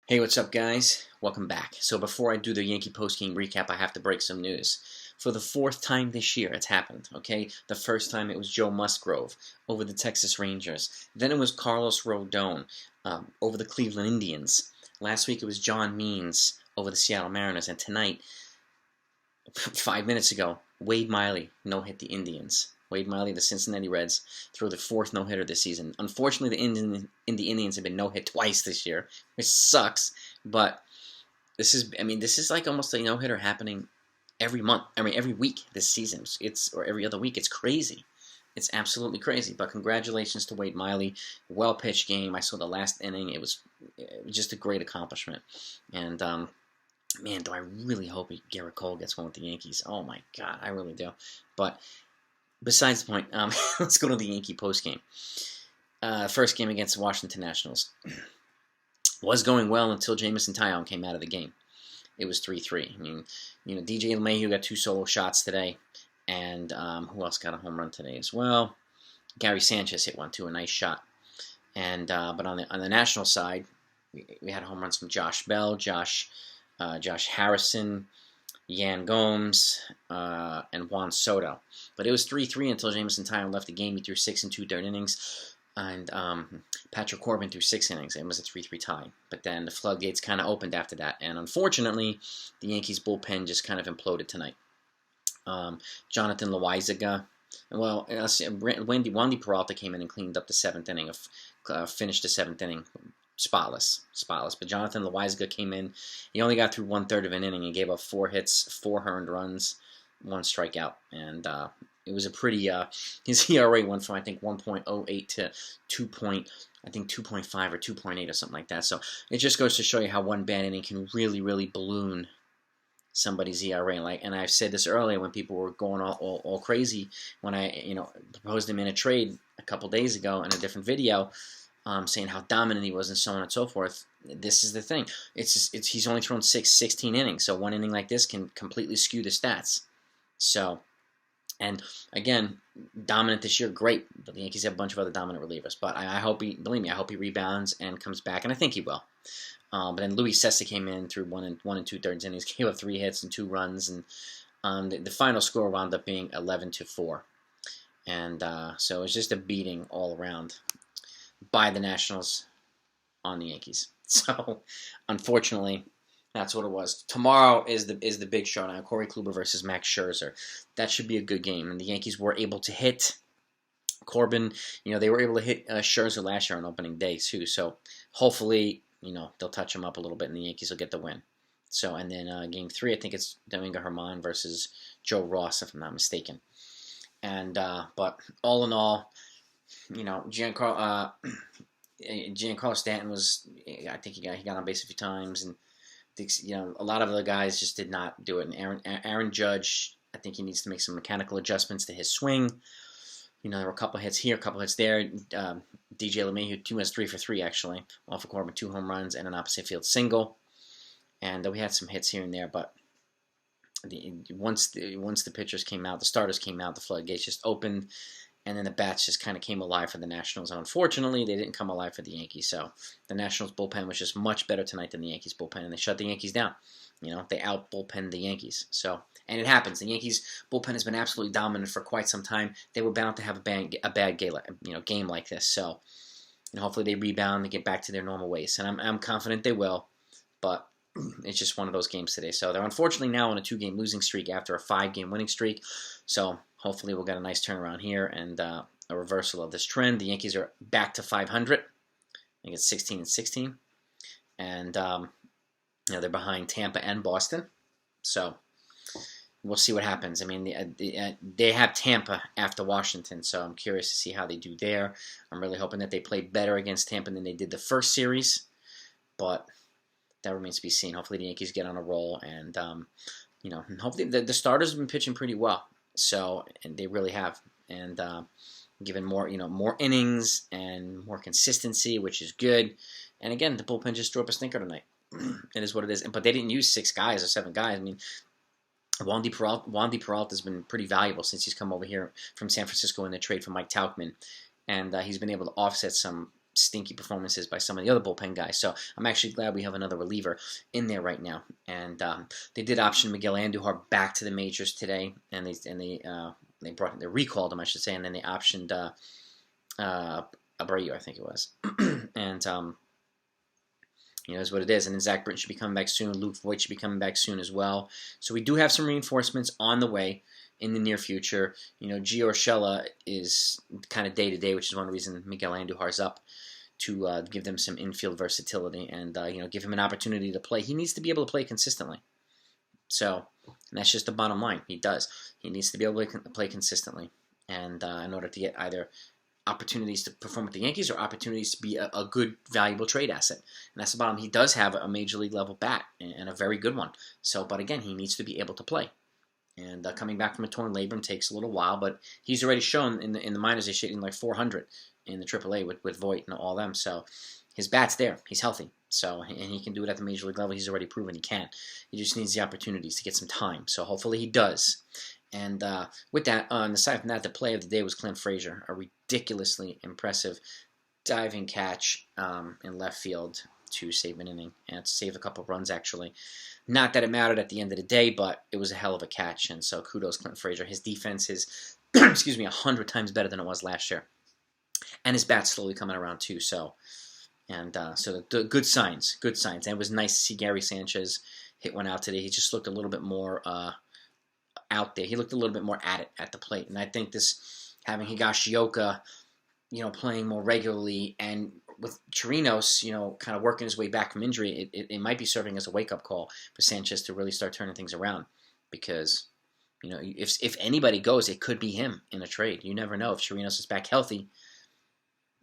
Hey, what's up, guys? Welcome back. So before I do the Yankee postgame recap, I have to break some news. For the fourth time this year, it's happened, okay? The first time it was Joe Musgrove over the Texas Rangers. Then it was Carlos Rodon over the Cleveland Indians. Last week it was John Means over the Seattle Mariners. And tonight, 5 minutes ago, Wade Miley no-hit the Indians. Wade Miley, the Cincinnati Reds, threw the fourth no-hitter this season. Unfortunately, the Indians have been no-hit twice this year, which sucks. But this is like almost a no-hitter happening every month. Every week this season. Or every other week. It's crazy. It's absolutely crazy. But congratulations to Wade Miley. Well-pitched game. I saw the last inning. It was just a great accomplishment. And man, do I really hope Gerrit Cole gets one with the Yankees. Oh my God, I really do. But besides the point, let's go to the Yankee postgame. First game against the Washington Nationals was going well until Jameson Taillon came out of the game. It was 3-3. I mean, DJ LeMahieu got 2 solo shots today, and who else got a home run today as well? Gary Sanchez hit one too, a nice shot. And but on the National side, we had home runs from Josh Bell, Josh Harrison, Yan Gomes, and Juan Soto. But it was 3-3 until Jameson Taillon left the game. He threw 6 2/3 innings, and Patrick Corbin threw 6 innings. It was a 3-3 tie. But then the floodgates kind of opened after that, and unfortunately, the Yankees bullpen just kind of imploded tonight. Jonathan Loaizaga, Wandy Peralta came in and cleaned up the 7th inning, finished the 7th inning spotless. But Jonathan Loaizaga came in. He only got through 1/3 of an inning and gave up 4 hits, 4 earned runs, 1 strikeout, and it was a pretty. His ERA went from I think 1.08 to 2.5 or 2.8 or something like that. So it just goes to show you how one bad inning can really balloon somebody's ERA. And I've said this earlier when people were going all crazy when I proposed him in a trade a couple days ago in a different video. Saying how dominant he was and so on and so forth. This is the thing. He's only thrown 16 innings, so one inning like this can completely skew the stats. So, and again, dominant this year, great. But the Yankees have a bunch of other dominant relievers. But I hope I hope he rebounds and comes back, and I think he will. But then Luis Sessa came in through 1 2/3 innings, gave up 3 hits and 2 runs, and the final score wound up being 11-4. And so it was just a beating all around by the Nationals on the Yankees. So, unfortunately, that's what it was. Tomorrow is the big showdown. Corey Kluber versus Max Scherzer. That should be a good game. And the Yankees were able to hit Corbin. They were able to hit Scherzer last year on opening day too. So, hopefully, they'll touch him up a little bit, and the Yankees will get the win. So, and then Game 3, I think it's Domingo Germán versus Joe Ross, if I'm not mistaken. And but all in all, Giancarlo Stanton was. I think he got on base a few times, and a lot of the guys just did not do it. And Aaron Judge, I think he needs to make some mechanical adjustments to his swing. There were a couple hits here, a couple hits there. DJ LeMahieu 2 was 3 for 3 actually, off of Corbin, 2 home runs and an opposite field single. And we had some hits here and there, but once the pitchers came out, the starters came out, the floodgates just opened. And then the bats just kind of came alive for the Nationals. And unfortunately, they didn't come alive for the Yankees. So the Nationals bullpen was just much better tonight than the Yankees bullpen. And they shut the Yankees down. They out-bullpenned the Yankees. So, and it happens. The Yankees bullpen has been absolutely dominant for quite some time. They were bound to have a bad game like this. So, hopefully they rebound and get back to their normal ways. And I'm confident they will. But it's just one of those games today. So they're unfortunately now on a 2-game losing streak after a 5-game winning streak. So hopefully we'll get a nice turnaround here and a reversal of this trend. The Yankees are back to 500. I think it's 16-16. And they're behind Tampa and Boston. So we'll see what happens. I mean, they have Tampa after Washington, so I'm curious to see how they do there. I'm really hoping that they play better against Tampa than they did the first series. But that remains to be seen. Hopefully the Yankees get on a roll, and hopefully the starters have been pitching pretty well. So, and they really have, and given more innings and more consistency, which is good. And again, the bullpen just threw up a stinker tonight. It is what it is. But they didn't use 6 guys or 7 guys. I mean, Wandy Peralta has been pretty valuable since he's come over here from San Francisco in the trade for Mike Tauchman, and he's been able to offset some stinky performances by some of the other bullpen guys. So I'm actually glad we have another reliever in there right now. And they did option Miguel Andujar back to the majors today, and they recalled him, I should say, and then they optioned Abreu, I think it was, and is what it is. And then Zach Britton should be coming back soon. Luke Voigt should be coming back soon as well. So we do have some reinforcements on the way in the near future. Gio Urshela is kind of day-to-day, which is one reason Miguel Andujar's up, to give them some infield versatility and give him an opportunity to play. He needs to be able to play consistently. So that's just the bottom line. He does. He needs to be able to play consistently, and in order to get either opportunities to perform with the Yankees or opportunities to be a good, valuable trade asset. And that's the bottom. He does have a major league level bat, and a very good one. So, but again, he needs to be able to play. And coming back from a torn labrum takes a little while, but he's already shown in the minors he's hitting like 400 in the AAA with Voigt and all them. So his bat's there. He's healthy. So, and he can do it at the major league level. He's already proven he can. He just needs the opportunities to get some time. So hopefully he does. And with that, aside from that, the play of the day was Clint Frazier, a ridiculously impressive diving catch in left field to save an inning and to save a couple of runs, actually. Not that it mattered at the end of the day, but it was a hell of a catch, and so kudos Clint Frazier. His defense is, 100 times better than it was last year. And his bat's slowly coming around, too, so the good signs. And it was nice to see Gary Sanchez hit one out today. He just looked a little bit more out there. He looked a little bit more at it at the plate, and I think this having Higashioka, playing more regularly, and with Chirinos, kind of working his way back from injury, it might be serving as a wake-up call for Sanchez to really start turning things around, because if anybody goes, it could be him in a trade. You never know. If Chirinos is back healthy,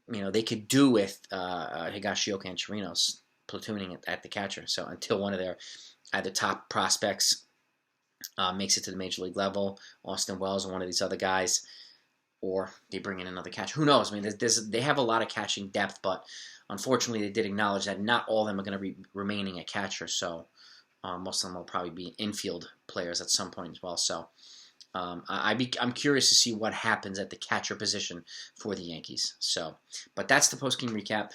they could do with Higashioka and Chirinos platooning at the catcher. So until one of their either top prospects makes it to the major league level, Austin Wells or one of these other guys, or they bring in another catcher. Who knows? I mean, they have a lot of catching depth, but unfortunately they did acknowledge that not all of them are going to be remaining a catcher, so most of them will probably be infield players at some point as well. So I'm curious to see what happens at the catcher position for the Yankees. So, but that's the post-game recap.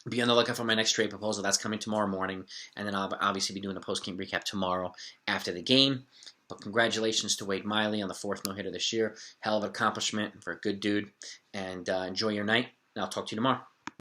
Be on the lookout for my next trade proposal. That's coming tomorrow morning, and then I'll obviously be doing a post-game recap tomorrow after the game. But congratulations to Wade Miley on the 4th no-hitter this year. Hell of an accomplishment for a good dude. And enjoy your night, and I'll talk to you tomorrow.